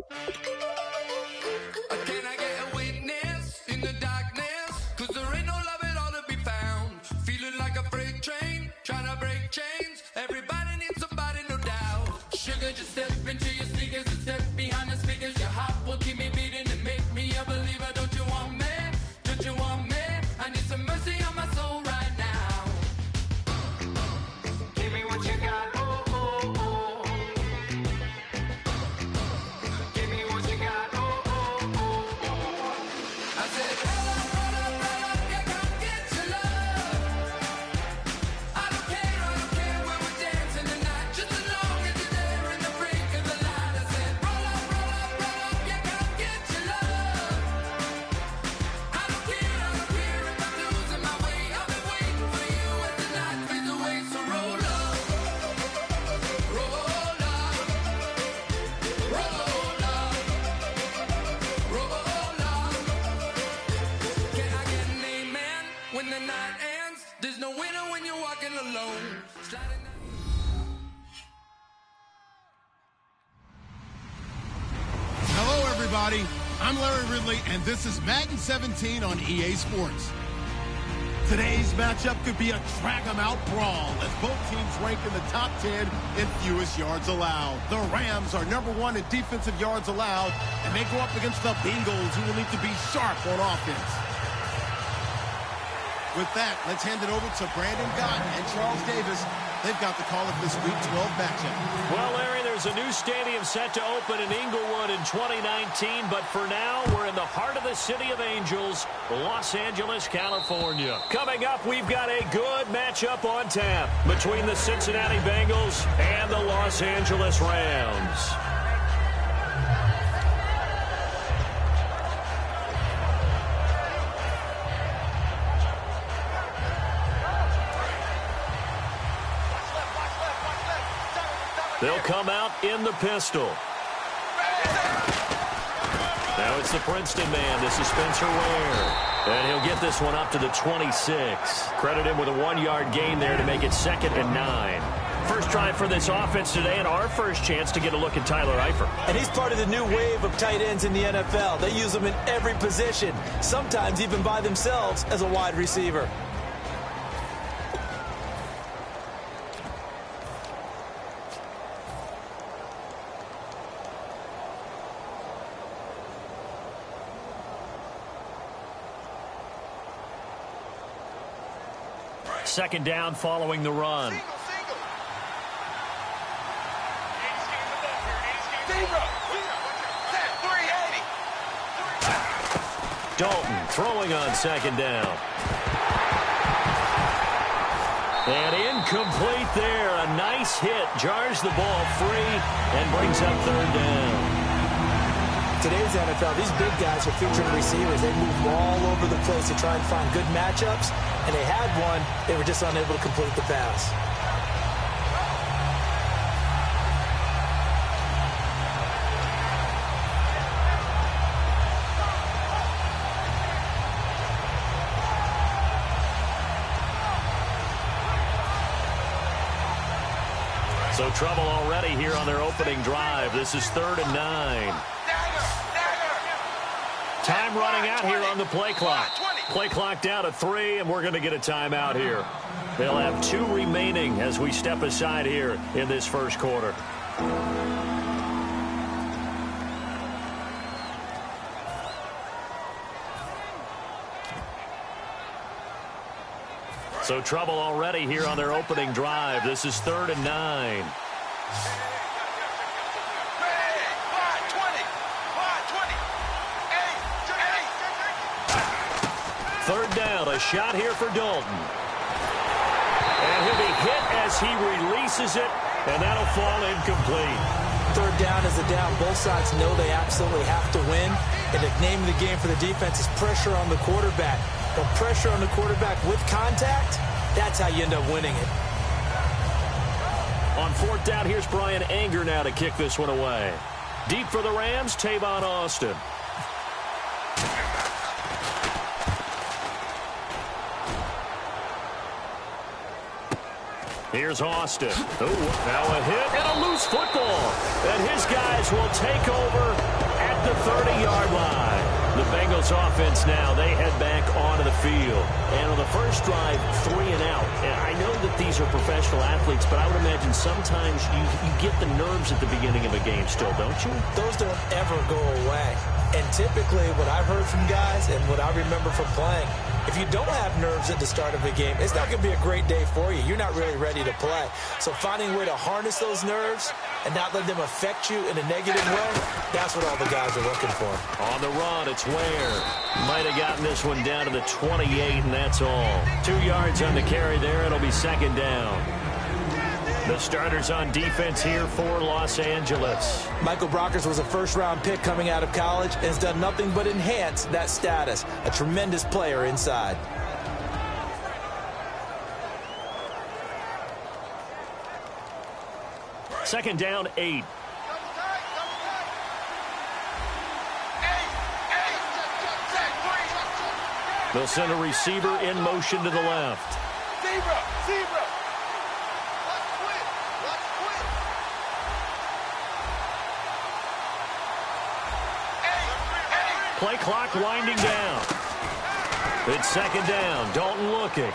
Can I get a witness in the darkness? 'Cause there ain't no love at all to be found. Feeling like a freight train, trying to break chains. Everybody needs somebody, no doubt. Sugar, just step into your sneakers and step behind the speakers. Your heart will keep me beating and make me a believer. Don't you want me? Don't you want me? I need some mercy on my soul right now. Give me what you got, oh, oh, oh. Give me what you got, oh, oh, oh, oh. I said, roll up, yeah, come get your love. I don't care where we're dancing tonight, just as long as you're there in the brink of the light. I said, roll up, yeah, come get your love. I don't care if I'm losing my way. I've been waiting for you as the night fades away. So roll up, roll up, roll up, roll up. Can I get an amen when the night ends? There's no winner when you're walking alone. Sliding down. Hello, everybody. I'm Larry Ridley, and this is Madden 17 on EA Sports. Today's matchup could be a drag-em-out brawl as both teams rank in the top 10 in fewest yards allowed. The Rams are #1 in defensive yards allowed, and they go up against the Bengals, who will need to be sharp on offense. With that, let's hand it over to Brandon Gott and Charles Davis. They've got the call of this Week 12 matchup. Well, Larry, there's a new stadium set to open in Inglewood in 2019, but for now, we're in the heart of the City of Angels, Los Angeles, California. Coming up, we've got a good matchup on tap between the Cincinnati Bengals and the Los Angeles Rams. They'll come out in the pistol. Now it's the Princeton man. This is Spencer Ware. And he'll get this one up to the 26. Credit him with a 1-yard gain there to make it 2nd and 9. First drive for this offense today, and our first chance to get a look at Tyler Eifert. And he's part of the new wave of tight ends in the NFL. They use them in every position, sometimes even by themselves as a wide receiver. Second down following the run. Dalton throwing on second down. And incomplete there. A nice hit. Jars the ball free and brings up 3rd down. Today's NFL, these big guys are featured receivers. They move all over the place to try and find good matchups, and they had one. They were just unable to complete the pass. So trouble already here on their opening drive. This is 3rd and 9. Time running out here on the play clock. Play clock down to 3, and we're going to get a timeout here. They'll have 2 remaining as we step aside here in this first quarter. So trouble already here on their opening drive. This is 3rd and 9. Third down, a shot here for Dalton. And he'll be hit as he releases it, and that'll fall incomplete. Third down is a down. Both sides know they absolutely have to win. And the name of the game for the defense is pressure on the quarterback. But pressure on the quarterback with contact, that's how you end up winning it. On 4th down, here's Brian Anger now to kick this one away. Deep for the Rams, Tavon Austin. Here's Austin. Oh, now a hit and a loose football. And his guys will take over the 30-yard line. The Bengals offense now, they head back onto the field. And on the first drive, 3 and out. And I know that these are professional athletes, but I would imagine sometimes you get the nerves at the beginning of a game still, don't you? Those don't ever go away. And typically, what I've heard from guys and what I remember from playing, if you don't have nerves at the start of a game, it's not going to be a great day for you. You're not really ready to play. So finding a way to harness those nerves and not let them affect you in a negative way, that's what all the guys are looking for. On the run, it's Ware. Might have gotten this one down to the 28, and that's all. 2 yards on the carry there. It'll be second down. The starters on defense here for Los Angeles. Michael Brockers was a first-round pick coming out of college and has done nothing but enhance that status. A tremendous player inside. Second down, 8. They'll send a receiver in motion to the left. Zebra. Play clock winding down. It's second down. Dalton looking.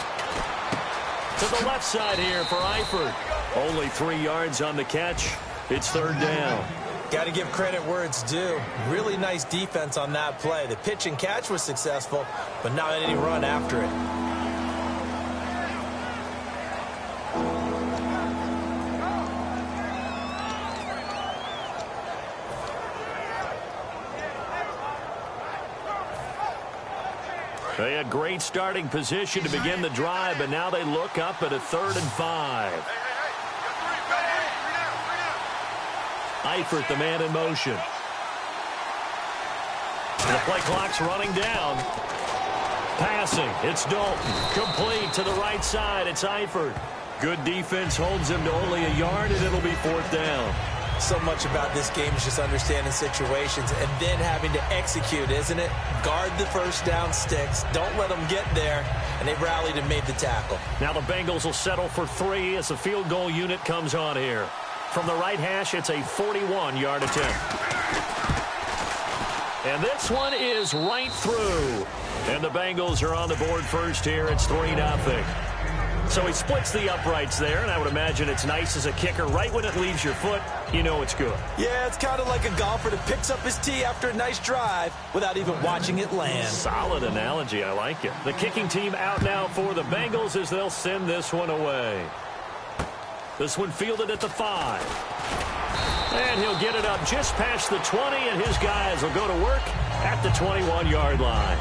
To the left side here for Eifert. Only 3 yards on the catch. It's third down. Got to give credit where it's due. Really nice defense on that play. The pitch and catch was successful, but not any run after it. They had great starting position to begin the drive, but now they look up at a 3rd and 5. Eifert, the man in motion. The play clock's running down. Passing, it's Dalton. Complete to the right side, it's Eifert. Good defense holds him to only a yard, and it'll be 4th down. So much about this game is just understanding situations and then having to execute, isn't it? Guard the first down sticks. Don't let them get there. And they rallied and made the tackle. Now the Bengals will settle for 3 as the field goal unit comes on here. From the right hash, it's a 41-yard attempt. And this one is right through. And the Bengals are on the board first here. It's 3-0. So he splits the uprights there, and I would imagine it's nice as a kicker. Right when it leaves your foot, you know it's good. Yeah, it's kind of like a golfer that picks up his tee after a nice drive without even watching it land. Solid analogy. I like it. The kicking team out now for the Bengals as they'll send this one away. This one fielded at the 5. And he'll get it up just past the 20, and his guys will go to work at the 21-yard line.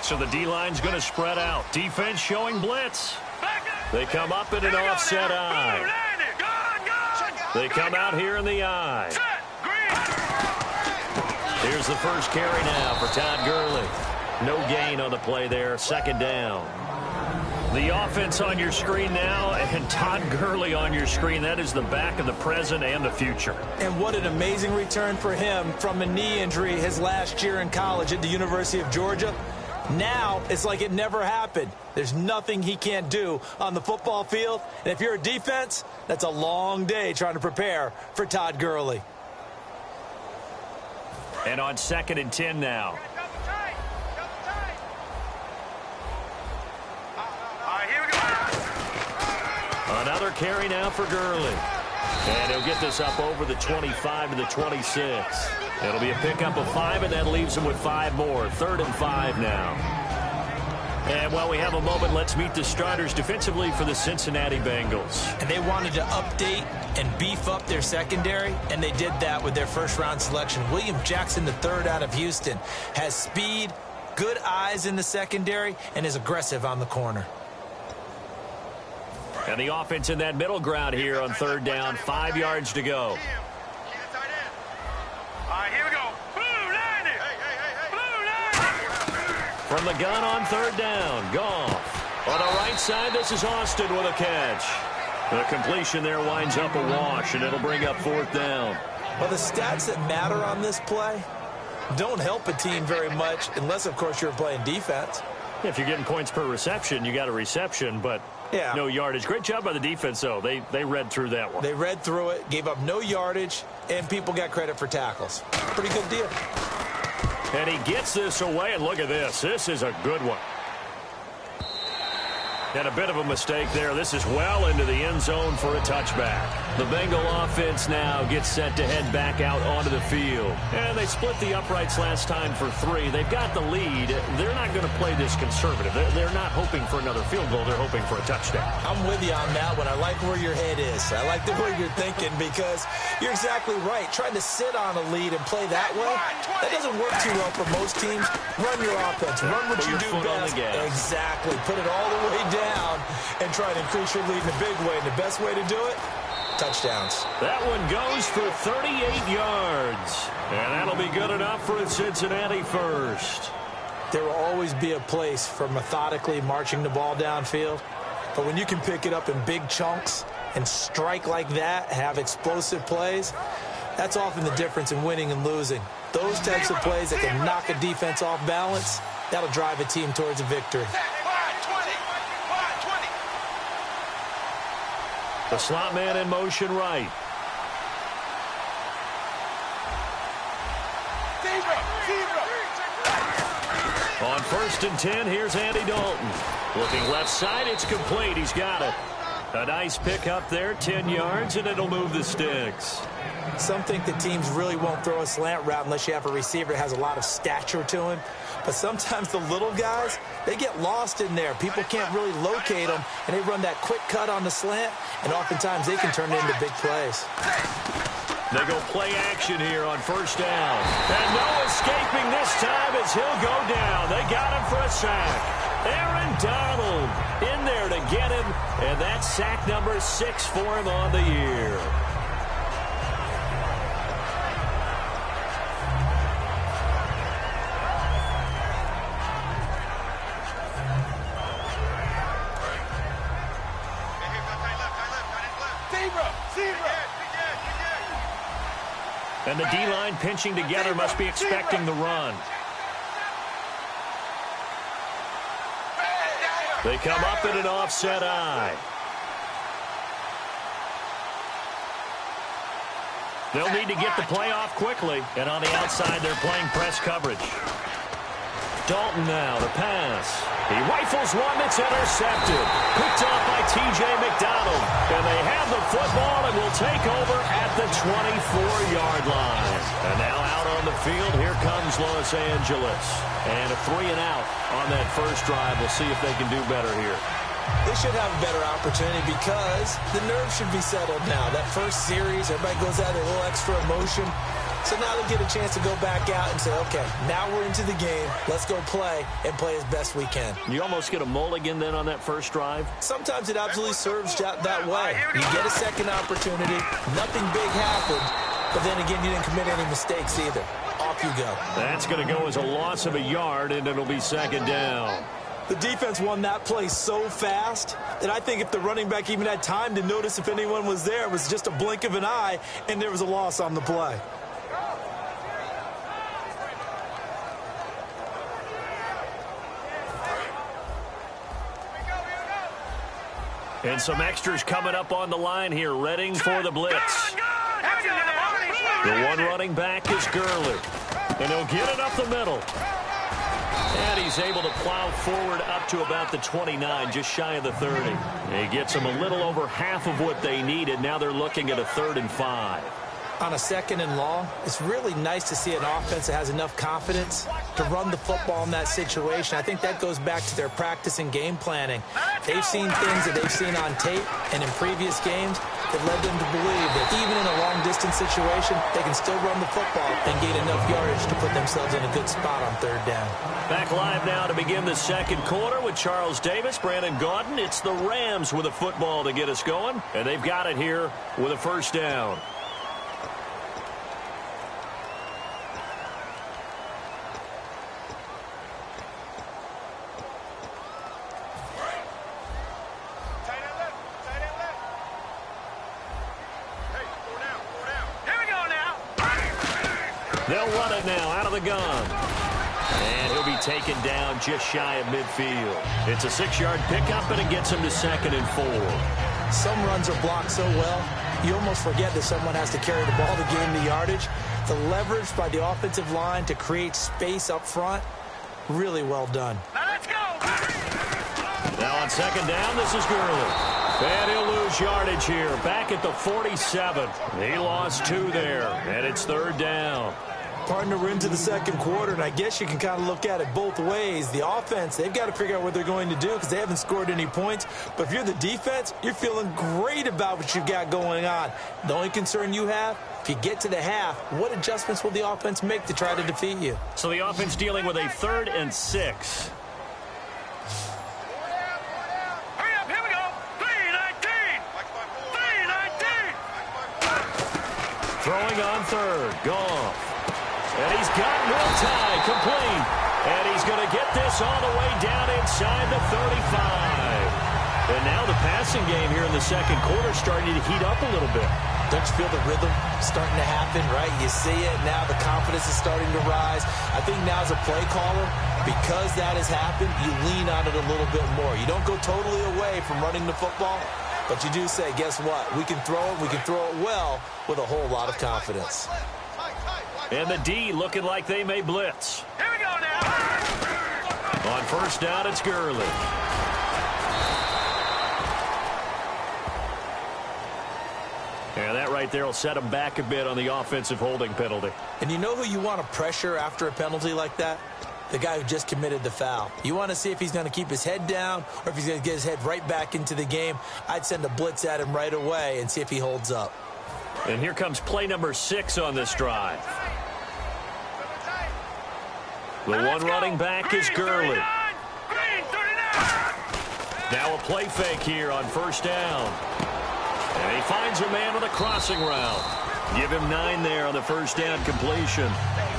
So the D-line's going to spread out. Defense showing blitz. They come up in an offset eye. They come out here in the eye. Here's the first carry now for Todd Gurley. No gain on the play there. Second down. The offense on your screen now, and Todd Gurley on your screen. That is the back of the present and the future. And what an amazing return for him from a knee injury his last year in college at the University of Georgia. Now, it's like it never happened. There's nothing he can't do on the football field. And if you're a defense, that's a long day trying to prepare for Todd Gurley. And on 2nd and 10 now. Another carry now for Gurley. And he'll get this up over the 25 to the 26. It'll be a pickup of 5, and that leaves him with 5 more. 3rd and 5 now. And while we have a moment, let's meet the starters defensively for the Cincinnati Bengals. And they wanted to update and beef up their secondary, and they did that with their first-round selection. William Jackson III out of Houston has speed, good eyes in the secondary, and is aggressive on the corner. And the offense in that middle ground here on 3rd down, 5 yards to go. From the gun on 3rd down, Goff. On the right side, this is Austin with a catch. The completion there winds up a wash, and it'll bring up 4th down. Well, the stats that matter on this play don't help a team very much unless, of course, you're playing defense. If you're getting points per reception, you got a reception, but no yardage. Great job by the defense, though. They read through that one. They read through it, gave up no yardage, and people got credit for tackles. Pretty good deal. And he gets this away, and look at this. This is a good one. And a bit of a mistake there. This is well into the end zone for a touchback. The Bengal offense now gets set to head back out onto the field. And they split the uprights last time for 3. They've got the lead. They're not going to play this conservative. They're not hoping for another field goal. They're hoping for a touchdown. I'm with you on that one. I like where your head is. I like the way you're thinking because you're exactly right. Trying to sit on a lead and play that way, that doesn't work too well for most teams. Run your offense. Run what you do best. Exactly. Put it all the way down and try to increase your lead in a big way. And the best way to do it, touchdowns. That one goes for 38 yards. And that'll be good enough for a Cincinnati first. There will always be a place for methodically marching the ball downfield. But when you can pick it up in big chunks and strike like that, have explosive plays, that's often the difference in winning and losing. Those types of plays that can knock a defense off balance, that'll drive a team towards a victory. The slot man in motion right. On 1st and 10, here's Andy Dalton. Looking left side, it's complete. He's got it. A nice pick up there, 10 yards, and it'll move the sticks. Some think that teams really won't throw a slant route unless you have a receiver that has a lot of stature to him. But sometimes the little guys, they get lost in there. People can't really locate them, and they run that quick cut on the slant, and oftentimes they can turn it into big plays. They go play action here on 1st down. And no escaping this time as he'll go down. They got him for a sack. Aaron Donald in there to get him, and that's sack number 6 for him on the year. And the D-line pinching together must be expecting the run. They come up in an offset eye. They'll need to get the play off quickly. And on the outside, they're playing press coverage. Dalton now to pass. He rifles one that's intercepted. Picked off by T.J. McDonald. And they have the football and will take over at the 24-yard line. And now out on the field, here comes Los Angeles. And a 3-and-out on that first drive. We'll see if they can do better here. They should have a better opportunity because the nerves should be settled now. That first series, everybody goes out with a little extra emotion. So now they'll get a chance to go back out and say, okay, now we're into the game. Let's go play and play as best we can. You almost get a mulligan then on that first drive? Sometimes it absolutely serves that way. You get a second opportunity. Nothing big happened. But then again, you didn't commit any mistakes either. Off you go. That's going to go as a loss of a yard, and it'll be 2nd down. The defense won that play so fast that I think if the running back even had time to notice if anyone was there, it was just a blink of an eye, and there was a loss on the play. And some extras coming up on the line here, readying for the blitz. The one running back is Gurley. And he'll get it up the middle. And he's able to plow forward up to about the 29, just shy of the 30. And he gets them a little over half of what they needed. Now they're looking at a 3rd and 5. On a 2nd and long, it's really nice to see an offense that has enough confidence to run the football in that situation. I think that goes back to their practice and game planning. They've seen things that they've seen on tape and in previous games that led them to believe that even in a long-distance situation, they can still run the football and gain enough yardage to put themselves in a good spot on 3rd down. Back live now to begin the 2nd quarter with Charles Davis, Brandon Gaudin. It's the Rams with a football to get us going, and they've got it here with a 1st down. They'll run it now out of the gun. And he'll be taken down just shy of midfield. It's a 6-yard pickup, and it gets him to 2nd and 4. Some runs are blocked so well, you almost forget that someone has to carry the ball to gain the yardage. The leverage by the offensive line to create space up front, really well done. Now let's go. Now on 2nd down, this is Gurley. And he'll lose yardage here. Back at the 47. He lost 2 there, and it's 3rd down. Partner, we're into the 2nd quarter, and I guess you can kind of look at it both ways. The offense, they've got to figure out what they're going to do because they haven't scored any points. But if you're the defense, you're feeling great about what you've got going on. The only concern you have, if you get to the half, what adjustments will the offense make to try to defeat you? So the offense dealing with a 3rd and 6. Hurry up, here we go. 3:19. 3:19. Throwing on 3rd. Goff. And he's got Will Tye complete. And he's going to get this all the way down inside the 35. And now the passing game here in the 2nd quarter starting to heat up a little bit. Don't you feel the rhythm starting to happen, right? You see it now. The confidence is starting to rise. I think now as a play caller, because that has happened, you lean on it a little bit more. You don't go totally away from running the football, but you do say, guess what? We can throw it. We can throw it well with a whole lot of confidence. And the D looking like they may blitz. Here we go now. On 1st down, it's Gurley. And that right there will set him back a bit on the offensive holding penalty. And you know who you want to pressure after a penalty like that? The guy who just committed the foul. You want to see if he's going to keep his head down or if he's going to get his head right back into the game. I'd send a blitz at him right away and see if he holds up. And here comes play number 6 on this drive. The one running back is Gurley. Now a play fake here on 1st down. And he finds a man with a crossing route. Give him 9 there on the 1st down completion.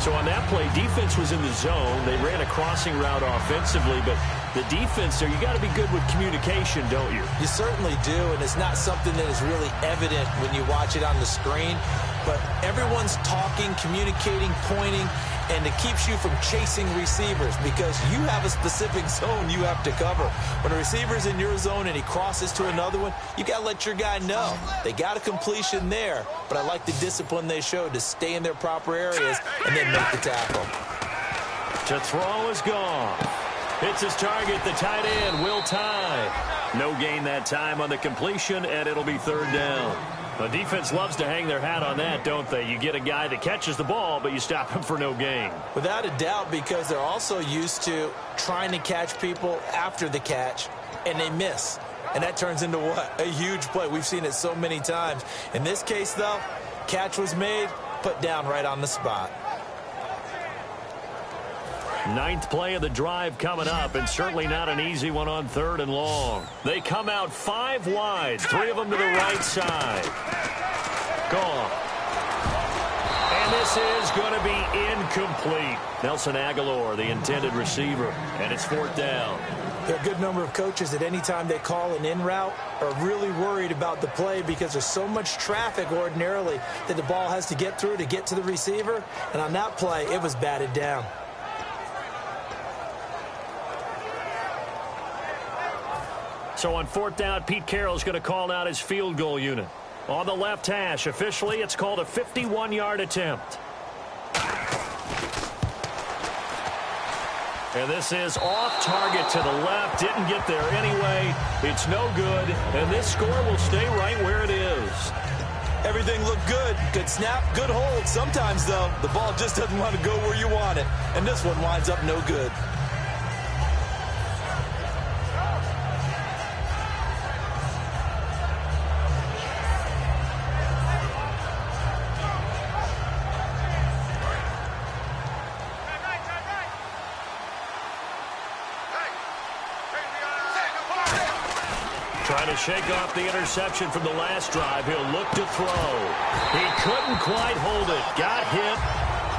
So on that play, defense was in the zone. They ran a crossing route offensively, but the defense there, you got to be good with communication, don't you? You certainly do, and it's not something that is really evident when you watch it on the screen. But everyone's talking, communicating, pointing, and it keeps you from chasing receivers because you have a specific zone you have to cover. When a receiver's in your zone and he crosses to another one, you got to let your guy know. They got a completion there, but I like the discipline they showed to stay in their proper areas and then make the tackle. To throw is gone. It's his target, the tight end, Will Tye. No gain that time on the completion, and it'll be 3rd down. The defense loves to hang their hat on that, don't they? You get a guy that catches the ball, but you stop him for no gain. Without a doubt, because they're also used to trying to catch people after the catch, and they miss. And that turns into what? A huge play. We've seen it so many times. In this case, though, catch was made, put down right on the spot. 9th play of the drive coming up, and certainly not an easy one on 3rd and long. They come out 5 wide, 3 of them to the right side. Gone. And this is going to be incomplete. Nelson Aguilar, the intended receiver, and it's 4th down. There are a good number of coaches that any time they call an in route are really worried about the play because there's so much traffic ordinarily that the ball has to get through to get to the receiver. And on that play, it was batted down. So on 4th down, Pete Carroll's going to call out his field goal unit. On the left hash, officially, it's called a 51-yard attempt. And this is off target to the left. Didn't get there anyway. It's no good. And this score will stay right where it is. Everything looked good. Good snap, good hold. Sometimes, though, the ball just doesn't want to go where you want it. And this one winds up no good. Trying to shake off the interception from the last drive. He'll look to throw. He couldn't quite hold it. Got hit.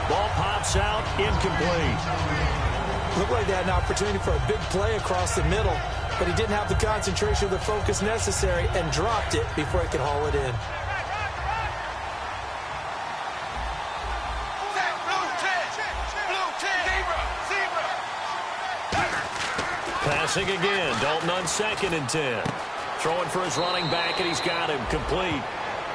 Ball pops out. Incomplete. Looked like they had an opportunity for a big play across the middle, but he didn't have the concentration or the focus necessary and dropped it before he could haul it in. Passing again. Dalton on 2nd and 10. Throwing for his running back, and he's got him complete.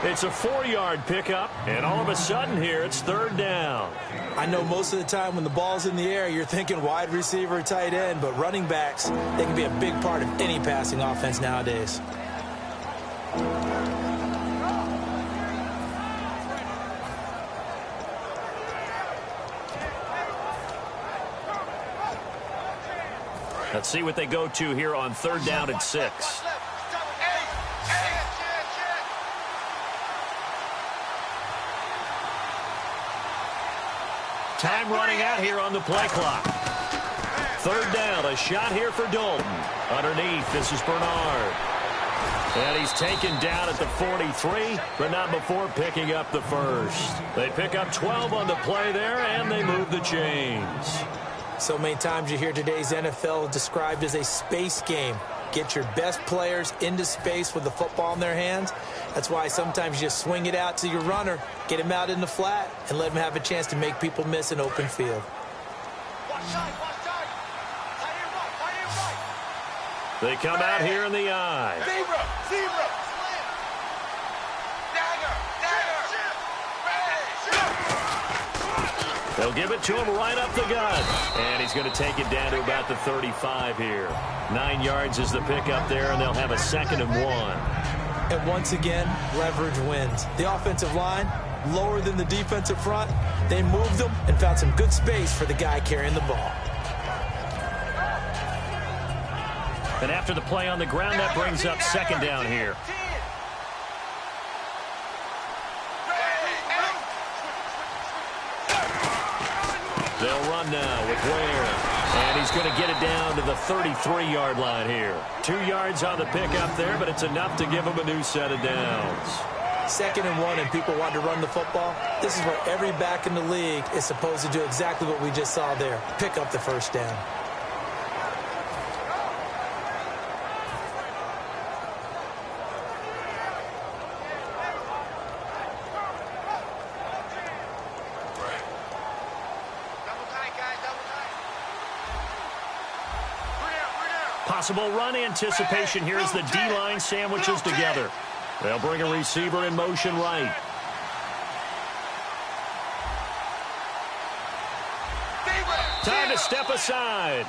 It's a 4-yard pickup, and all of a sudden here, it's 3rd down. I know most of the time when the ball's in the air, you're thinking wide receiver, tight end, but running backs, they can be a big part of any passing offense nowadays. Let's see what they go to here on 3rd down and 6. Time running out here on the play clock. 3rd down, a shot here for Dalton. Underneath, this is Bernard. And he's taken down at the 43, but not before picking up the first. They pick up 12 on the play there, and they move the chains. So many times you hear today's NFL described as a space game. Get your best players into space with the football in their hands. That's why sometimes you just swing it out to your runner, get him out in the flat, and let him have a chance to make people miss an open field. They come out here in the eye. Zebra. They'll give it to him right up the gut. And he's going to take it down to about the 35 here. 9 yards is the pickup there, and they'll have a 2nd and 1. And once again, leverage wins. The offensive line, lower than the defensive front. They moved them and found some good space for the guy carrying the ball. And after the play on the ground, that brings up 2nd down here. They'll run now with Ware. And he's going to get it down to the 33-yard line here. 2 yards on the pickup there, but it's enough to give him a new set of downs. 2nd and 1 and people want to run the football. This is where every back in the league is supposed to do exactly what we just saw there. Pick up the first down. Possible run anticipation here as the D-line sandwiches together. They'll bring a receiver in motion right. Time to step aside.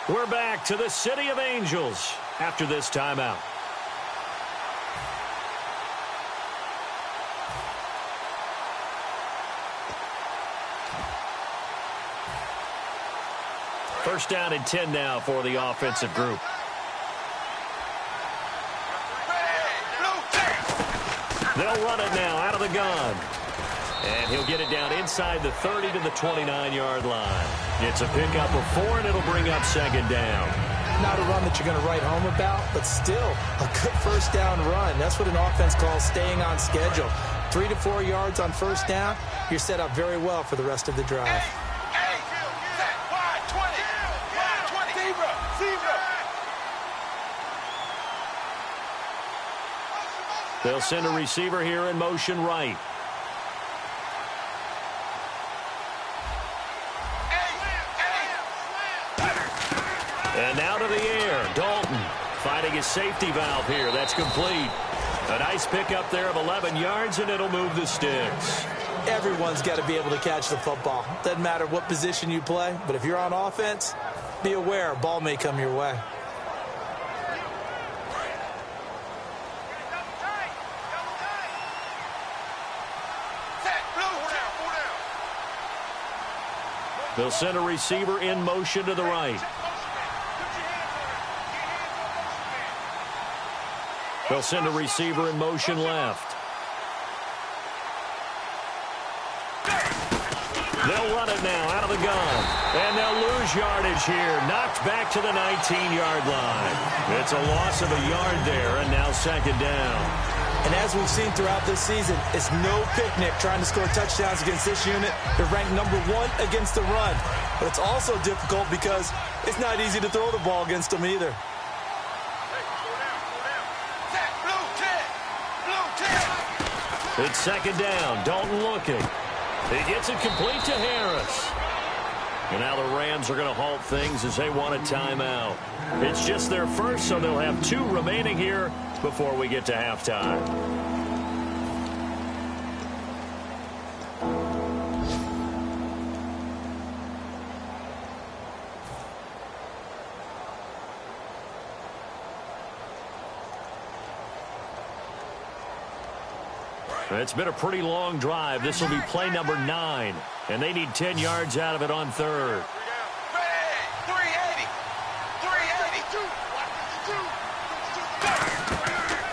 We're back to the City of Angels after this timeout. First down and 10 now for the offensive group. They'll run it now out of the gun. And he'll get it down inside the 30 to the 29-yard line. It's a pickup of 4, and it'll bring up 2nd down. Not a run that you're going to write home about, but still a good first down run. That's what an offense calls staying on schedule. 3 to 4 yards on first down, you're set up very well for the rest of the drive. They'll send a receiver here in motion right. And now to the air. Dalton finding his safety valve here. That's complete. A nice pickup there of 11 yards, and it'll move the sticks. Everyone's got to be able to catch the football. Doesn't matter what position you play, but if you're on offense, be aware, ball may come your way. They'll send a receiver in motion to the right. They'll send a receiver in motion left. They'll run it now out of the gun. And they'll lose yardage here. Knocked back to the 19-yard line. It's a loss of a yard there, and now 2nd down. And as we've seen throughout this season, it's no picnic trying to score touchdowns against this unit. They're ranked #1 against the run. But it's also difficult because it's not easy to throw the ball against them either. It's 2nd down. Dalton looking. He gets it complete to Harris. And now the Rams are going to halt things as they want a timeout. It's just their first, so they'll have 2 remaining here before we get to halftime. It's been a pretty long drive. This will be play number 9, and they need 10 yards out of it on 3rd.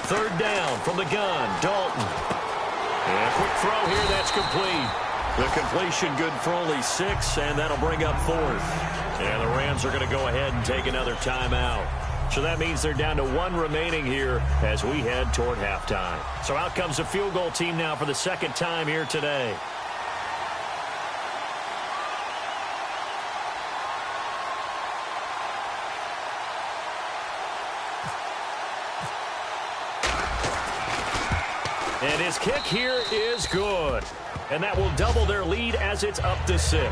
3rd down from the gun, Dalton. And a quick throw here, that's complete. The completion good for only 6, and that'll bring up 4th. And the Rams are going to go ahead and take another timeout. So that means they're down to 1 remaining here as we head toward halftime. So out comes the field goal team now for the 2nd time here today. And his kick here is good. And that will double their lead as it's up to 6.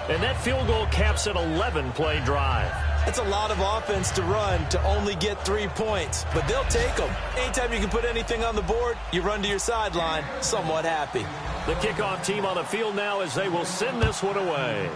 And that field goal caps an 11-play drive. That's a lot of offense to run to only get 3 points, but they'll take them. Anytime you can put anything on the board, you run to your sideline, somewhat happy. The kickoff team on the field now as they will send this one away.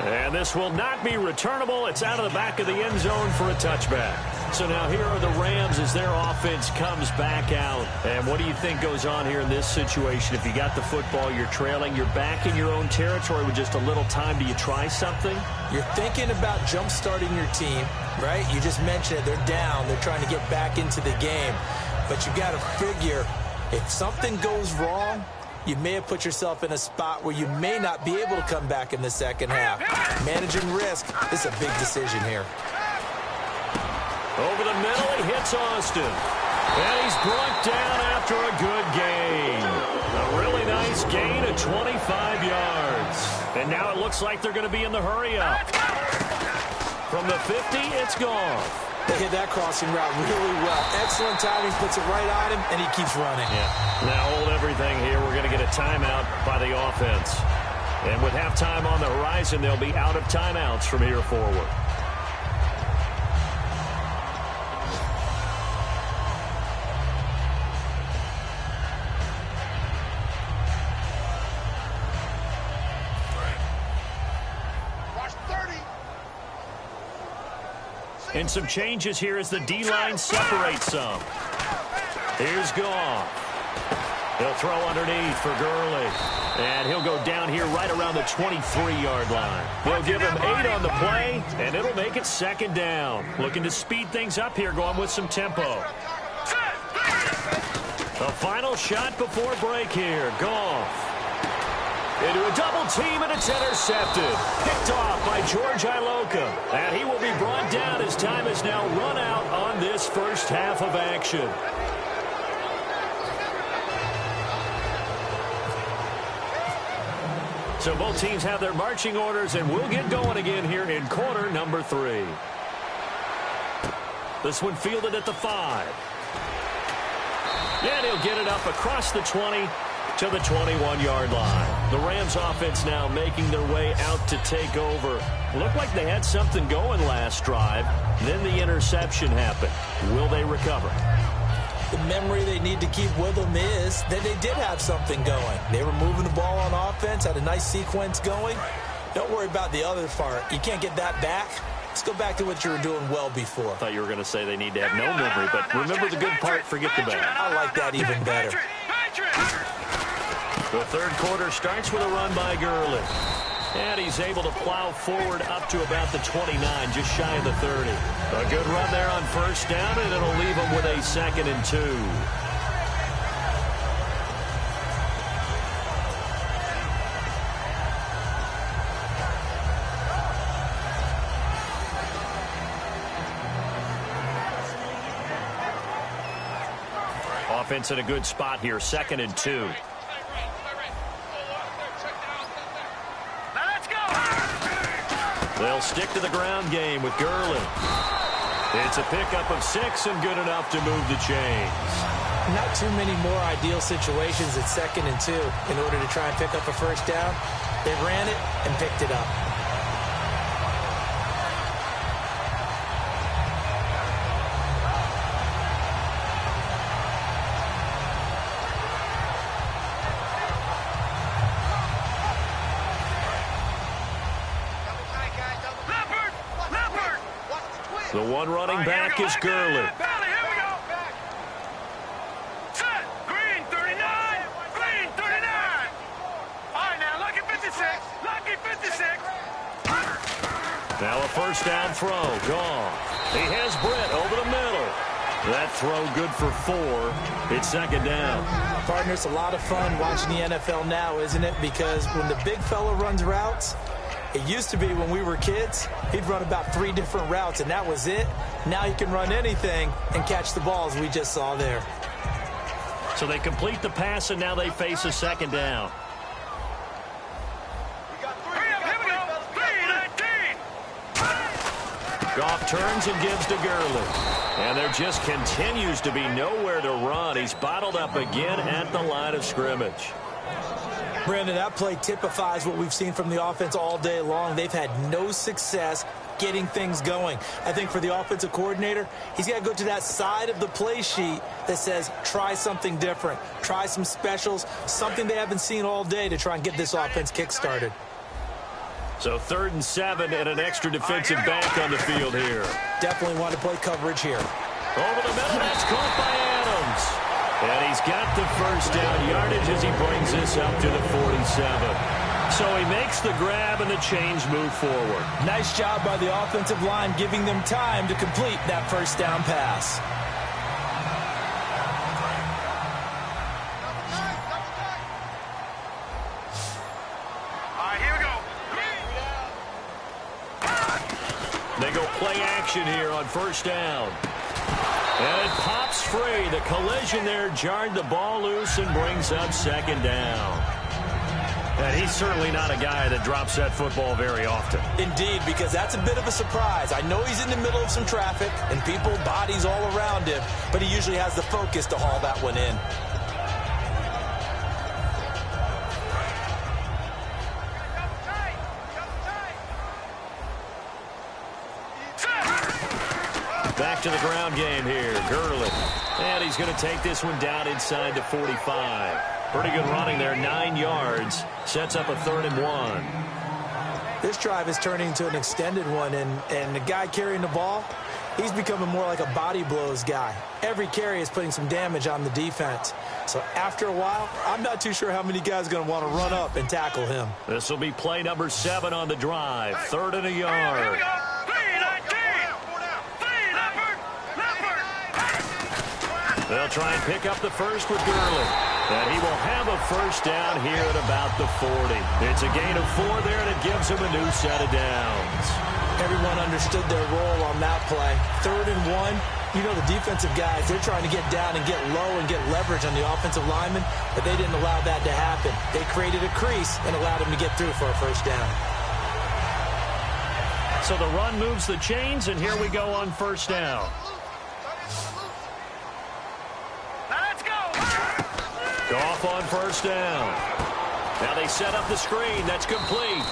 And this will not be returnable. It's out of the back of the end zone for a touchback. So now here are the Rams as their offense comes back out. And what do you think goes on here in this situation? If you got the football, you're trailing, you're back in your own territory with just a little time. Do you try something? You're thinking about jump-starting your team, right? You just mentioned it. They're down. They're trying to get back into the game. But you got to figure if something goes wrong, you may have put yourself in a spot where you may not be able to come back in the second half. Managing risk is a big decision here. Over the middle, he hits Austin. And he's brought down after a good gain. A really nice gain of 25 yards. And now it looks like they're going to be in the hurry-up. From the 50, it's gone. They hit that crossing route really well. Excellent timing, puts it right on him, and he keeps running. Yeah. Now hold everything here. We're going to get a timeout by the offense. And with halftime on the horizon, they'll be out of timeouts from here forward. And some changes here as the D-line separates some. Here's Goff. He'll throw underneath for Gurley. And he'll go down here right around the 23-yard line. They'll give him 8 on the play, and it'll make it 2nd down. Looking to speed things up here, going with some tempo. A final shot before break here. Goff. Into a double team, and it's intercepted. Picked off by George Iloka. And he will be brought down as time is now run out on this first half of action. So both teams have their marching orders, and we'll get going again here in quarter number 3. This one fielded at the 5. And he'll get it up across the 20 to the 21-yard line. The Rams offense now making their way out to take over. Looked like they had something going last drive. Then the interception happened. Will they recover? The memory they need to keep with them is that they did have something going. They were moving the ball on offense, had a nice sequence going. Don't worry about the other part. You can't get that back. Let's go back to what you were doing well before. I thought you were going to say they need to have no memory, but remember the good part, forget the bad. I like that even better. The third quarter starts with a run by Gurley. And he's able to plow forward up to about the 29, just shy of the 30. A good run there on first down, and it'll leave him with a 2nd and 2. Offense in a good spot here, 2nd and 2. They'll stick to the ground game with Gurley. It's a pickup of 6 and good enough to move the chains. Not too many more ideal situations at 2nd and 2 in order to try and pick up a first down. They ran it and picked it up. The one running back is Gurley. Now a first down throw. Gone. He has Britt over the middle. That throw good for 4. It's 2nd down. Partner, it's a lot of fun watching the NFL now, isn't it? Because when the big fella runs routes, it used to be when we were kids, he'd run about 3 different routes, and that was it. Now he can run anything and catch the ball, as we just saw there. So they complete the pass, and now they face a 2nd down. Goff turns and gives to Gurley. And there just continues to be nowhere to run. He's bottled up again at the line of scrimmage. Brandon, that play typifies what we've seen from the offense all day long. They've had no success getting things going. I think for the offensive coordinator, he's got to go to that side of the play sheet that says try something different, try some specials, something they haven't seen all day to try and get this offense kick-started. So 3rd and 7 and an extra defensive back on the field here. Definitely want to play coverage here. Over the middle, that's caught by Adams. And he's got the first down yardage as he brings this up to the 47. So he makes the grab and the change move forward. Nice job by the offensive line giving them time to complete that first down pass. They go play action here on first down. And it pops free. The collision there jarred the ball loose and brings up 2nd down. And he's certainly not a guy that drops that football very often. Indeed, because that's a bit of a surprise. I know he's in the middle of some traffic and people, bodies all around him, but he usually has the focus to haul that one in. Back to the ground game here. Gurley. And he's going to take this one down inside the 45. Pretty good running there. 9 yards. Sets up a 3rd and 1. This drive is turning into an extended one, and the guy carrying the ball, he's becoming more like a body blows guy. Every carry is putting some damage on the defense. So after a while, I'm not too sure how many guys are going to want to run up and tackle him. This will be play number 7 on the drive. 3rd and a yard. They'll try and pick up the first with Gurley. And he will have a first down here at about the 40. It's a gain of 4 there, and it gives him a new set of downs. Everyone understood their role on that play. 3rd and 1. You know, the defensive guys, they're trying to get down and get low and get leverage on the offensive lineman, but they didn't allow that to happen. They created a crease and allowed him to get through for a first down. So the run moves the chains, and here we go on first down. Goff on first down. Now they set up the screen. That's complete.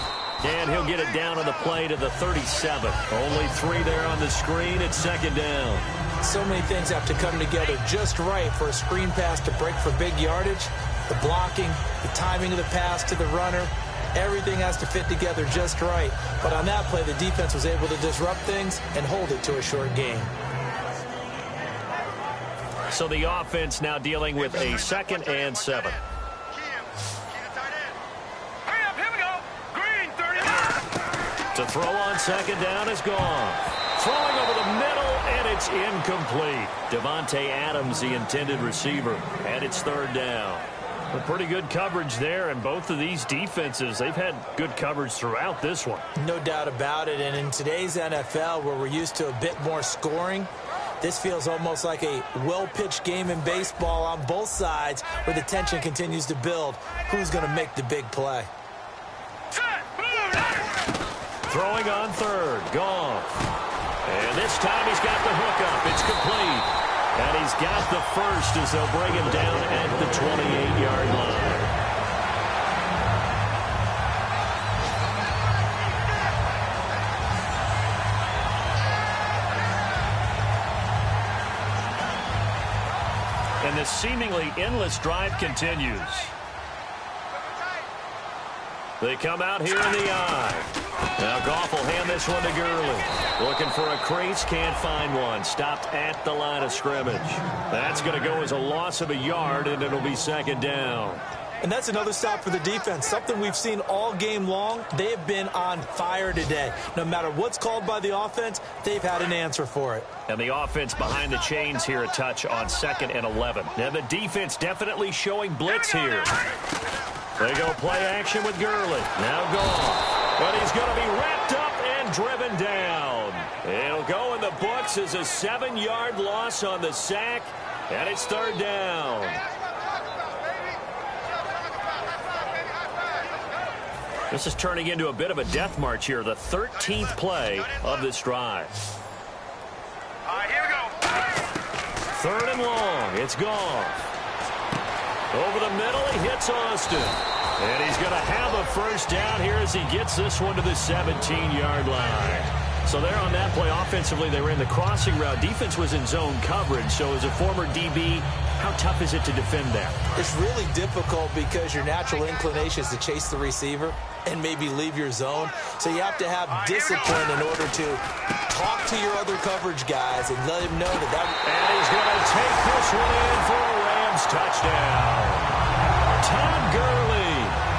And he'll get it down on the play to the 37. Only 3 there on the screen. It's 2nd down. So many things have to come together just right for a screen pass to break for big yardage. The blocking, the timing of the pass to the runner, everything has to fit together just right. But on that play, the defense was able to disrupt things and hold it to a short gain. So the offense now dealing with a 2nd and 7. To throw on 2nd down is gone. Throwing over the middle, and it's incomplete. Devontae Adams, the intended receiver, and it's 3rd down. A pretty good coverage there, and both of these defenses, they've had good coverage throughout this one. No doubt about it, and in today's NFL, where we're used to a bit more scoring, this feels almost like a well-pitched game in baseball on both sides where the tension continues to build. Who's going to make the big play? Throwing on 3rd. Goff. And this time he's got the hook up. It's complete. And he's got the first as they'll bring him down at the 28-yard line. And this seemingly endless drive continues. They come out here in the eye. Now Goff will hand this one to Gurley. Looking for a crease, can't find one. Stopped at the line of scrimmage. That's going to go as a loss of a yard, and it'll be second down. And that's another stop for the defense, something we've seen all game long. They have been on fire today. No matter what's called by the offense, they've had an answer for it. And the offense behind the chains here a touch on 2nd and 11. Now the defense definitely showing blitz here. They go play action with Gurley. Now Goff. But he's going to be wrapped up and driven down. It'll go in the books as a 7-yard loss on the sack. And it's third down. This is turning into a bit of a death march here, the 13th play of this drive. All right, here we go. 3rd and long. It's Goff. Over the middle, he hits Austin. And he's going to have a first down here as he gets this one to the 17-yard line. So there on that play, offensively, they ran the crossing route. Defense was in zone coverage. So as a former DB, how tough is it to defend that? It's really difficult because your natural inclination is to chase the receiver and maybe leave your zone. So you have to have discipline in order to talk to your other coverage guys and let him know that. And he's going to take this one in for a Rams touchdown. Todd Gurley,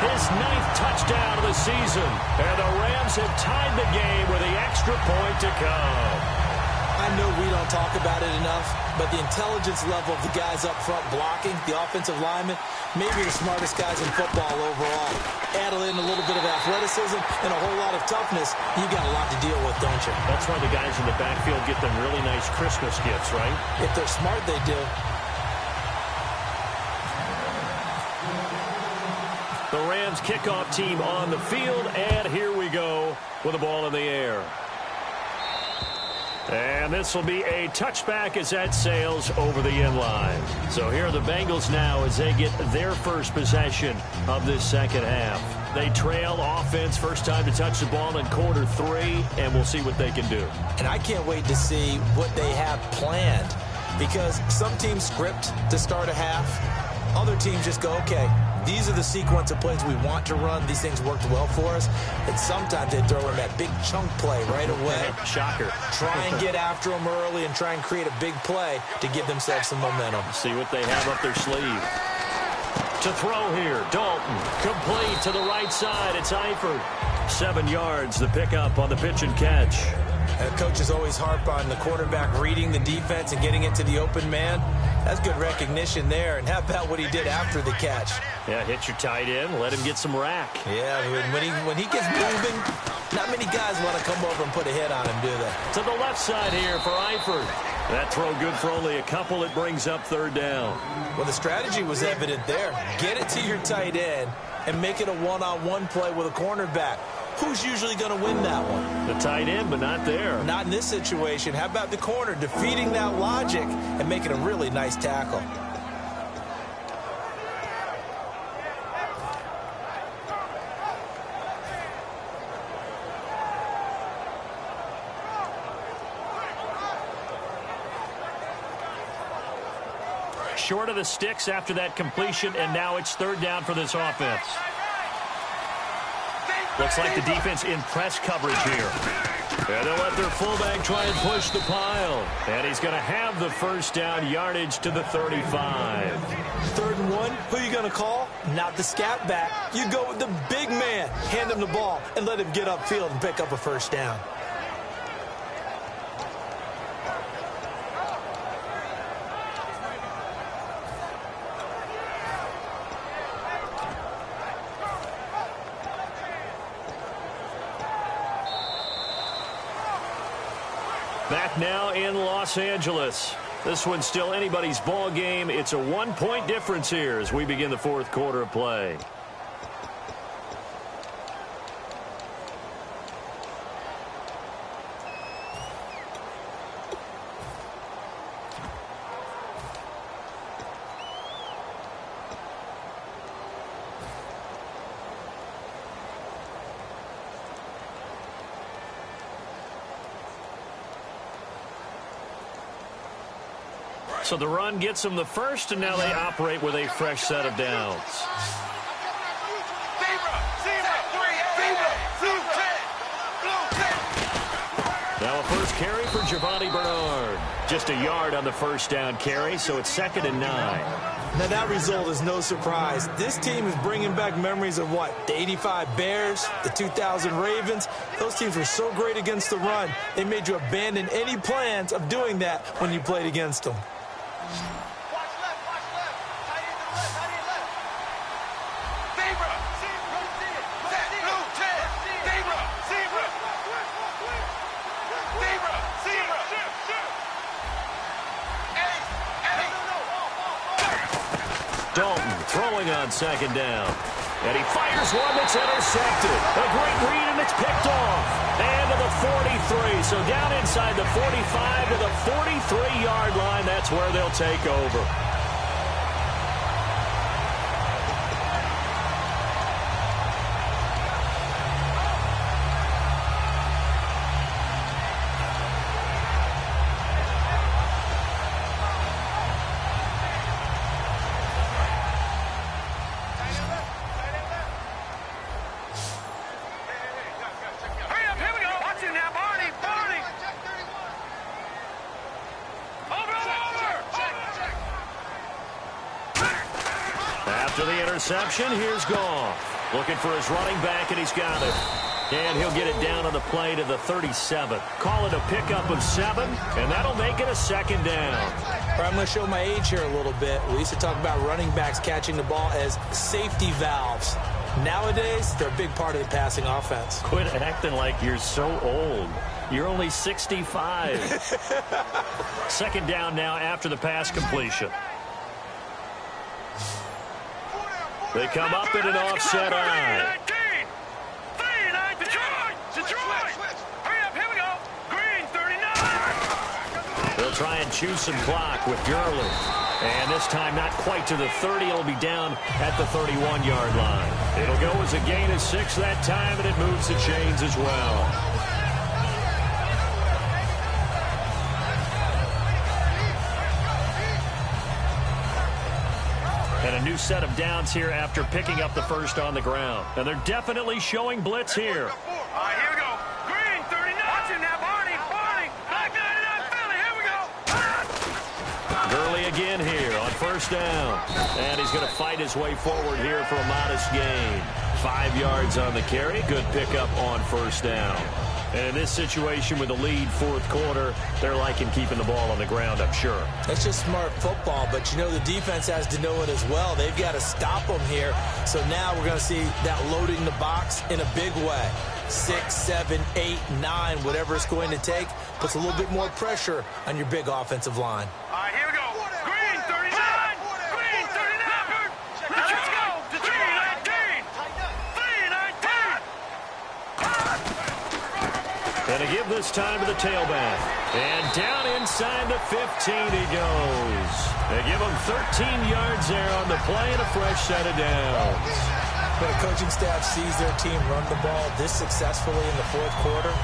his 9th touchdown of the season. And the Rams have tied the game with the extra point to come. I know we don't talk about it enough, but the intelligence level of the guys up front blocking, the offensive linemen, maybe the smartest guys in football overall. Add in a little bit of athleticism and a whole lot of toughness, you got a lot to deal with, don't you? That's why the guys in the backfield get them really nice Christmas gifts, right? If they're smart, they do. The Rams kickoff team on the field, and here we go with the ball in the air. And this will be a touchback as that sails over the end line. So here are the Bengals now as they get their first possession of this second half. They trail offense, first time to touch the ball in quarter 3, and we'll see what they can do. And I can't wait to see what they have planned, because some teams script to start a half. Other teams just go, okay, these are the sequence of plays we want to run. These things worked well for us. And sometimes they throw in that big chunk play right away. Shocker. Try and get after them early and try and create a big play to give themselves some momentum. See what they have up their sleeve. To throw here, Dalton. Complete to the right side. It's Eifert. 7 yards, the pickup on the pitch and catch. And coaches always harp on the quarterback reading the defense and getting it to the open man. That's good recognition there. And how about what he did after the catch? Yeah, hit your tight end, let him get some rack. Yeah, when he gets moving, not many guys want to come over and put a hit on him, do they? To the left side here for Eifert. That throw good for only a couple. It brings up third down. Well, the strategy was evident there. Get it to your tight end and make it a one-on-one play with a cornerback. Who's usually going to win that one? The tight end, but not there. Not in this situation. How about the corner defeating that logic and making a really nice tackle? Short of the sticks after that completion, and now it's third down for this offense. Looks like the defense in press coverage here. And they'll let their fullback try and push the pile. And he's going to have the first down, yardage to the 35. 3rd and 1, who are you going to call? Not the scat back. You go with the big man. Hand him the ball and let him get upfield and pick up a first down. Back now in Los Angeles. This one's still anybody's ball game. It's a 1-point difference here as we begin the 4th quarter of play. So the run gets them the first, and now they operate with a fresh set of downs. Now a first carry for Giovanni Bernard. Just a yard on the first down carry, so it's 2nd and 9. Now that result is no surprise. This team is bringing back memories of what? The 85 Bears, the 2000 Ravens. Those teams were so great against the run, they made you abandon any plans of doing that when you played against them. Dalton throwing on 2nd down. And he fires one that's intercepted. A great read, and it's picked off. And to the 43. So down inside the 45 to the 43-yard line. That's where they'll take over. After the interception, here's Goff. Looking for his running back, and he's got it. And he'll get it down on the play to the 37. Call it a pickup of 7, and that'll make it a 2nd down. I'm going to show my age here a little bit. We used to talk about running backs catching the ball as safety valves. Nowadays, they're a big part of the passing offense. Quit acting like you're so old. You're only 65. 2nd down now after the pass completion. They come up in an offset eye. They'll try and choose some clock with Gurley. And this time not quite to the 30. It'll be down at the 31-yard line. It'll go as a gain of 6 that time, and it moves the chains as well. And a new set of downs here after picking up the first on the ground. And they're definitely showing blitz here. Here we go. Green, 39. Watching now, Barney. Back 99, Philly. Here we go. Gurley again here on first down. And he's going to fight his way forward here for a modest gain. 5 yards on the carry. Good pickup on first down. And in this situation with the lead 4th quarter, they're liking keeping the ball on the ground, I'm sure. That's just smart football, but you know the defense has to know it as well. They've got to stop them here. So now we're going to see that loading the box in a big way. 6, 7, 8, 9, whatever it's going to take, puts a little bit more pressure on your big offensive line. All right, here we go. Green, 39. Green, 39. Let's go. To 319. 319. And to give this time to the tailback. And down inside the 15 he goes. They give him 13 yards there on the play and a fresh set of downs. When a coaching staff sees their team run the ball this successfully in the 4th quarter,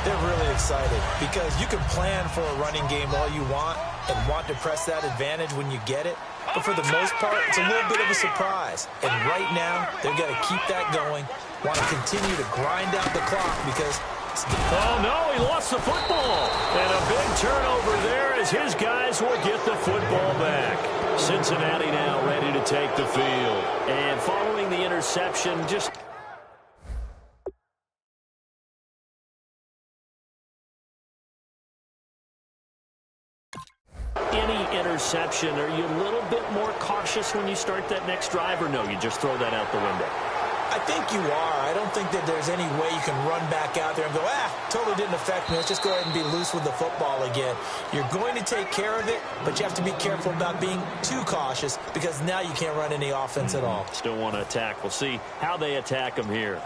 they're really excited because you can plan for a running game all you want and want to press that advantage when you get it. But for the most part, it's a little bit of a surprise. And right now, they've got to keep that going, want to continue to grind out the clock because oh, no, he lost the football. And a big turnover there as his guys will get the football back. Cincinnati now ready to take the field. And following the interception, just any interception, are you a little bit more cautious when you start that next drive, or no, you just throw that out the window? I think you are. I don't think that there's any way you can run back out there and go, totally didn't affect me. Let's just go ahead and be loose with the football again. You're going to take care of it, but you have to be careful about being too cautious because now you can't run any offense at all. Still want to attack. We'll see how they attack them here.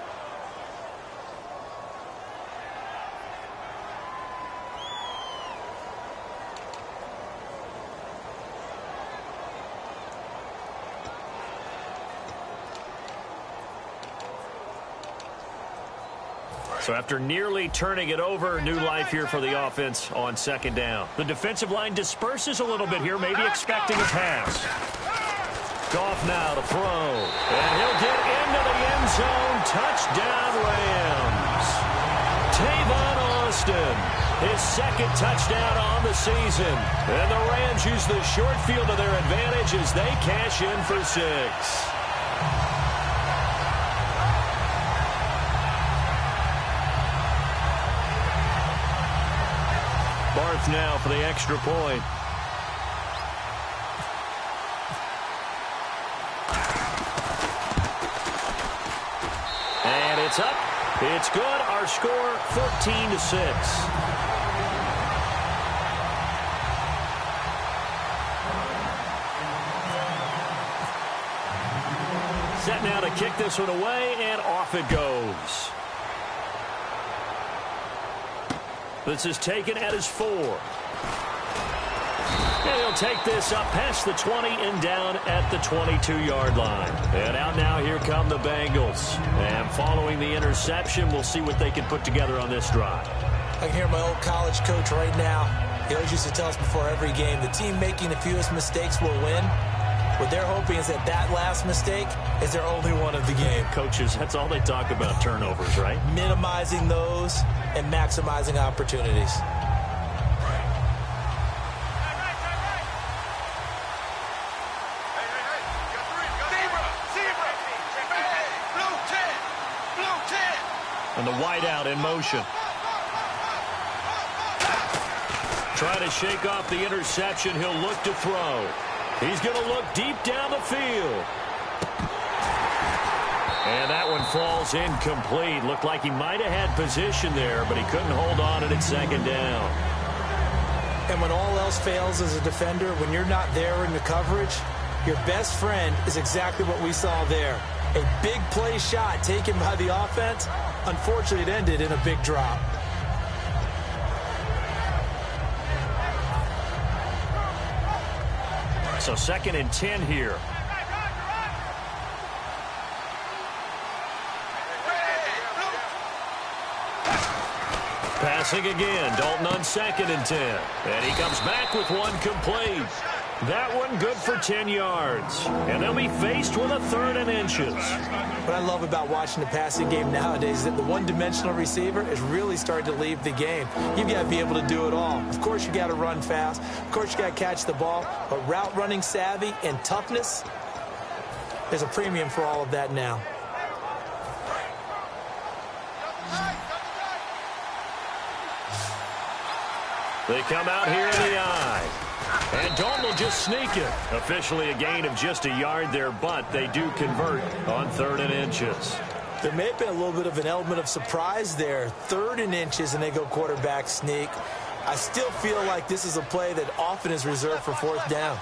So after nearly turning it over, new life here for the offense on second down. The defensive line disperses a little bit here, maybe expecting a pass. Goff now to throw. And he'll get into the end zone. Touchdown, Rams. Tavon Austin, his second touchdown on the season. And the Rams use the short field to their advantage as they cash in for 6. Barth now for the extra point. And it's up. It's good. Our score 14-6. Set now to kick this one away, and off it goes. This is taken at his 4. And he'll take this up past the 20 and down at the 22-yard line. And out now, here come the Bengals. And following the interception, we'll see what they can put together on this drive. I can hear my old college coach right now. He always used to tell us before every game, the team making the fewest mistakes will win. What they're hoping is that that last mistake is their only one of the game. Coaches, that's all they talk about, turnovers, right? Minimizing those and maximizing opportunities. And the wideout in motion. Trying to shake off the interception. He'll look to throw. He's going to look deep down the field. And that one falls incomplete. Looked like he might have had position there, but he couldn't hold on at second down. And when all else fails as a defender, when you're not there in the coverage, your best friend is exactly what we saw there. A big play shot taken by the offense. Unfortunately, it ended in a big drop. So 2nd and 10 here. Passing again. Dalton on 2nd and 10. And he comes back with one complete. That one good for 10 yards. And they'll be faced with a 3rd and inches. What I love about watching the passing game nowadays is that the one-dimensional receiver is really starting to leave the game. You've got to be able to do it all. Of course, you got to run fast. Of course, you got to catch the ball. But route running savvy and toughness, there's a premium for all of that now. They come out here in the eye. And Dalton will just sneak it. Officially a gain of just a yard there, but they do convert on 3rd and inches. There may have been a little bit of an element of surprise there. 3rd and inches, and they go quarterback sneak. I still feel like this is a play that often is reserved for 4th down.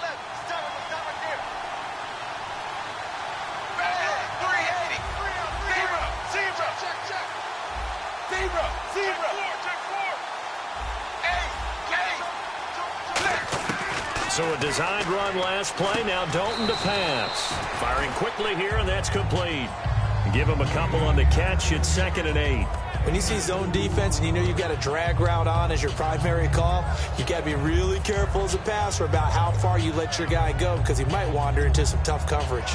So a designed run last play. Now Dalton to pass. Firing quickly here, and that's complete. Give him a couple on the catch. It's 2nd and 8. When you see zone defense and you know you've got a drag route on as your primary call, you've got to be really careful as a passer about how far you let your guy go because he might wander into some tough coverage.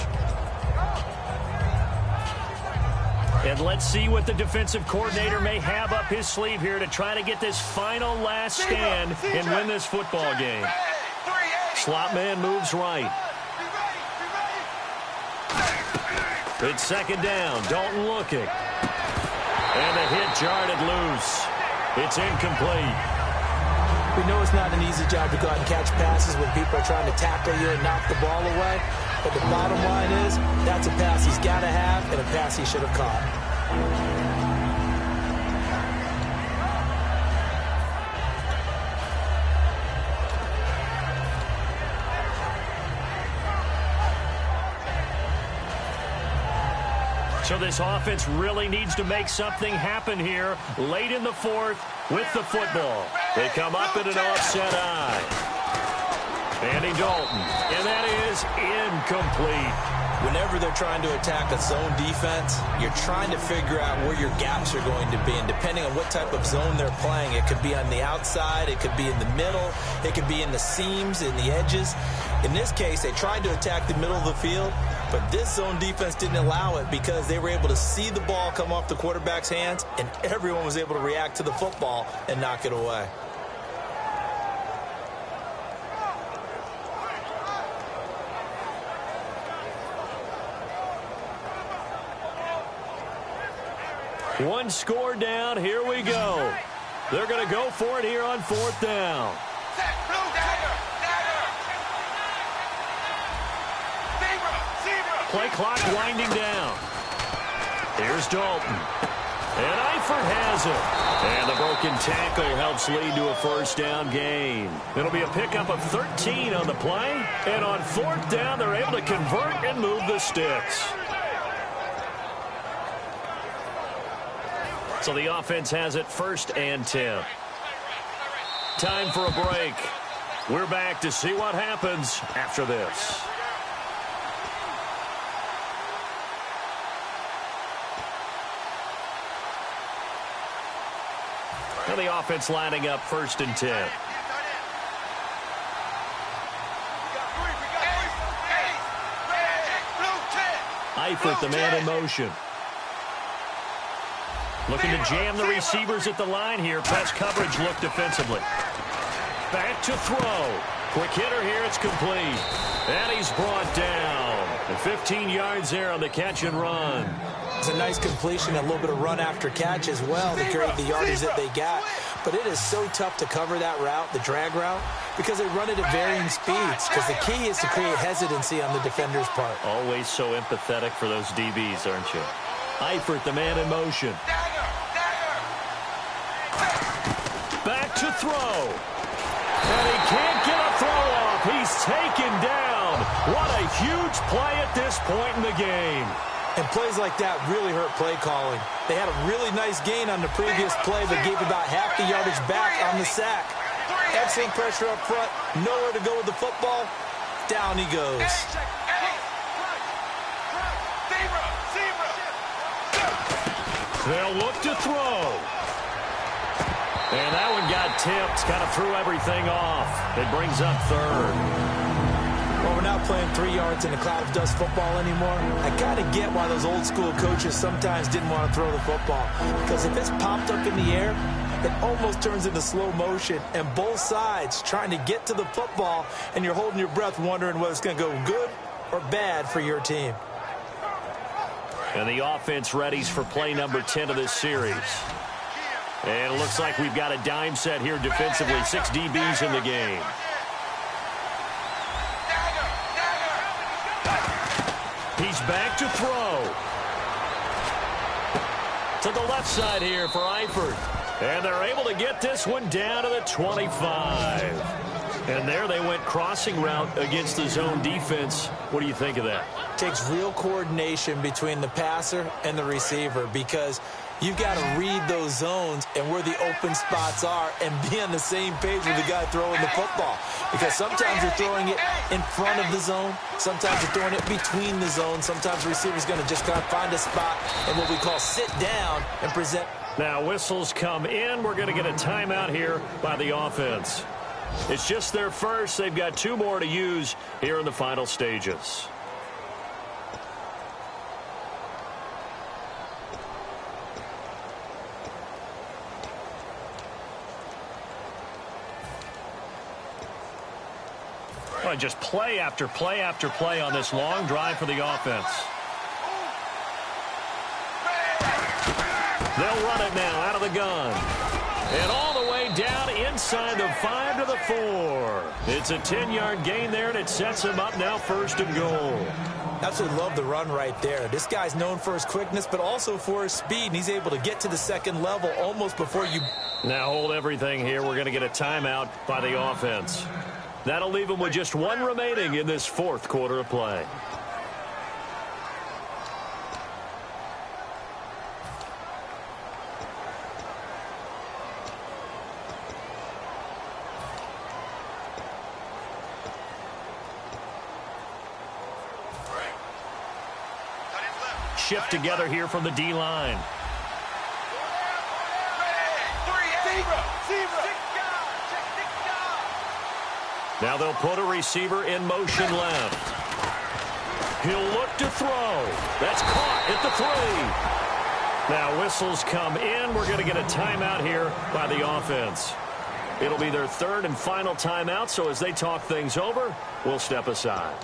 And let's see what the defensive coordinator may have up his sleeve here to try to get this final last stand and win this football game. Slot man moves right. It's 2nd down. Dalton looking. And the hit jarred it loose. It's incomplete. We know it's not an easy job to go out and catch passes when people are trying to tackle you and knock the ball away. But the bottom line is, that's a pass he's got to have and a pass he should have caught. So this offense really needs to make something happen here late in the 4th with the football. They come up in an offset eye. Handing to Dalton, and that is incomplete. Whenever they're trying to attack a zone defense, you're trying to figure out where your gaps are going to be. And depending on what type of zone they're playing, it could be on the outside, it could be in the middle, it could be in the seams, in the edges. In this case, they tried to attack the middle of the field, but this zone defense didn't allow it because they were able to see the ball come off the quarterback's hands, and everyone was able to react to the football and knock it away. One score down. Here we go. They're going to go for it here on 4th down. Set, blue, dagger, dagger. Zebra. Play clock winding down. Here's Dalton. And Eifert has it. And the broken tackle helps lead to a 1st down gain. It'll be a pickup of 13 on the play. And on 4th down, they're able to convert and move the sticks. So the offense has it 1st and 10. Time for a break. We're back to see what happens after this. Now the offense lining up 1st and 10. Eifert, the man in motion. Looking to jam the receivers at the line here. Press coverage look defensively. Back to throw. Quick hitter here. It's complete. And he's brought down. And 15 yards there on the catch and run. It's a nice completion, a little bit of run after catch as well to create the yardage that they got. But it is so tough to cover that route, the drag route, because they run it at varying speeds. Because the key is to create hesitancy on the defender's part. Always so empathetic for those DBs, aren't you? Eifert, the man in motion. Back to throw. And he can't get a throw off. He's taken down. What a huge play at this point in the game. And plays like that really hurt play calling. They had a really nice gain on the previous play, but gave about half the yardage back on the sack. Excellent pressure up front. Nowhere to go with the football. Down he goes. They'll look to throw. And that one got tipped. Kind of threw everything off. It brings up 3rd. Well, we're not playing 3 yards in a cloud of dust football anymore. I kind of get why those old school coaches sometimes didn't want to throw the football. Because if it's popped up in the air, it almost turns into slow motion. And both sides trying to get to the football, and you're holding your breath wondering whether it's going to go good or bad for your team. And the offense readies for play number 10 of this series. And it looks like we've got a dime set here defensively. 6 DBs in the game. He's back to throw. To the left side here for Eifert. And they're able to get this one down to the 25. And there they went crossing route against the zone defense. What do you think of that? Takes real coordination between the passer and the receiver, because you've got to read those zones and where the open spots are and be on the same page with the guy throwing the football. Because sometimes you're throwing it in front of the zone. Sometimes you're throwing it between the zones. Sometimes the receiver's going to just kind of find a spot and what we call sit down and present. Now whistles come in. We're going to get a timeout here by the offense. It's just their first. They've got 2 more to use here in the final stages. Well, just play after play after play on this long drive for the offense. They'll run it now out of the gun. And all the way down inside the 5 to the 4. It's a 10-yard gain there, and it sets him up now 1st and goal. Absolutely love the run right there. This guy's known for his quickness, but also for his speed, and he's able to get to the second level almost before you. Now hold everything here. We're going to get a timeout by the offense. That'll leave them with just 1 remaining in this 4th quarter of play. shift together here from the D-line. Now they'll put a receiver in motion left. He'll look to throw. That's caught at the 3. Now whistles come in. We're going to get a timeout here by the offense. It'll be their third and final timeout, so as they talk things over, we'll step aside.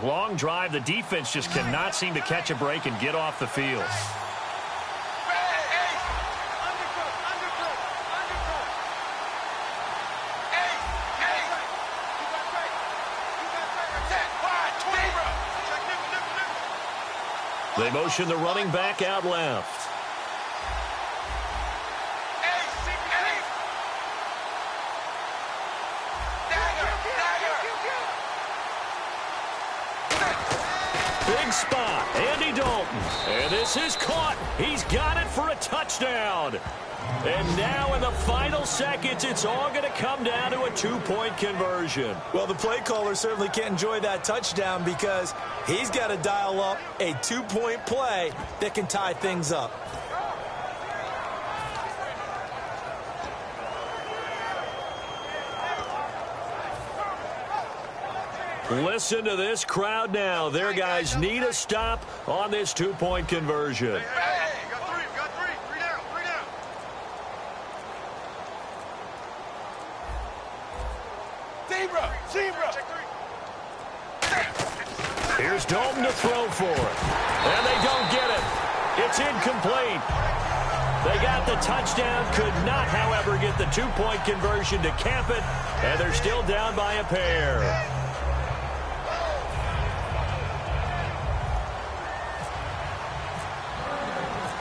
Long drive. The defense just cannot seem to catch a break and get off the field. They motion the running back out left. Big spot, Andy Dalton. And this is caught. He's got it for a touchdown. And now in the final seconds, it's all going to come down to a 2-point conversion. Well, the play caller certainly can't enjoy that touchdown because he's got to dial up a 2-point play that can tie things up. Listen to this crowd now. Their guys need a stop on this 2-point conversion. Here's Dalton to throw for it. And they don't get it. It's incomplete. They got the touchdown, could not, however, get the 2-point conversion to cap it, and they're still down by a pair.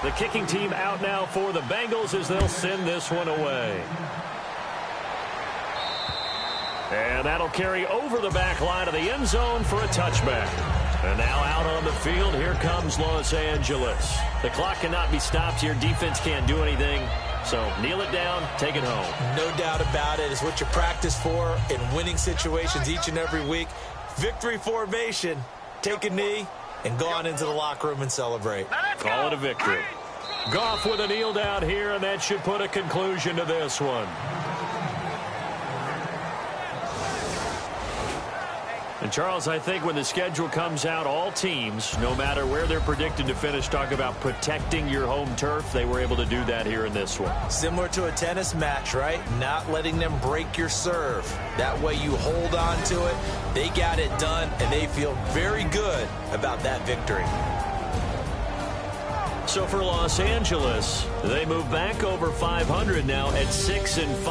The kicking team out now for the Bengals as they'll send this one away. And that'll carry over the back line of the end zone for a touchback. And now out on the field, here comes Los Angeles. The clock cannot be stopped here. Defense can't do anything. So kneel it down, take it home. No doubt about it. It's what you practice for in winning situations each and every week. Victory formation. Take a knee and go on into the locker room and celebrate. Call it a victory. Goff with a kneel down here, and that should put a conclusion to this one. And, Charles, I think when the schedule comes out, all teams, no matter where they're predicted to finish, talk about protecting your home turf. They were able to do that here in this one. Similar to a tennis match, right? Not letting them break your serve. That way you hold on to it. They got it done, and they feel very good about that victory. So for Los Angeles, they move back over 500 now at 6-5.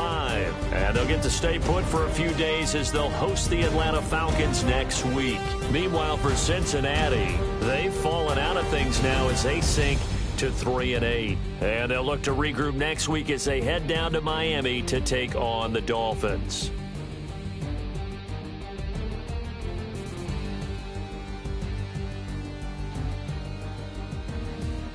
And they'll get to stay put for a few days as they'll host the Atlanta Falcons next week. Meanwhile, for Cincinnati, they've fallen out of things now as they sink to 3-8. And they'll look to regroup next week as they head down to Miami to take on the Dolphins.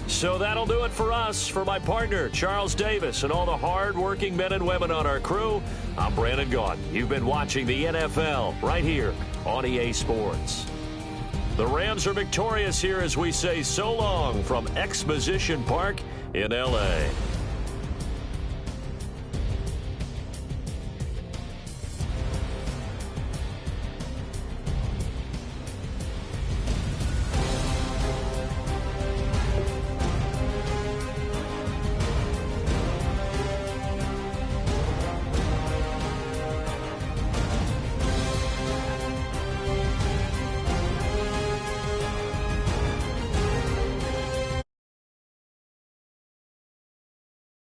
So that'll do it for us. For my partner, Charles Davis, and all the hard-working men and women on our crew, I'm Brandon Gaudin. You've been watching the NFL right here on EA Sports. The Rams are victorious here as we say so long from Exposition Park in L.A.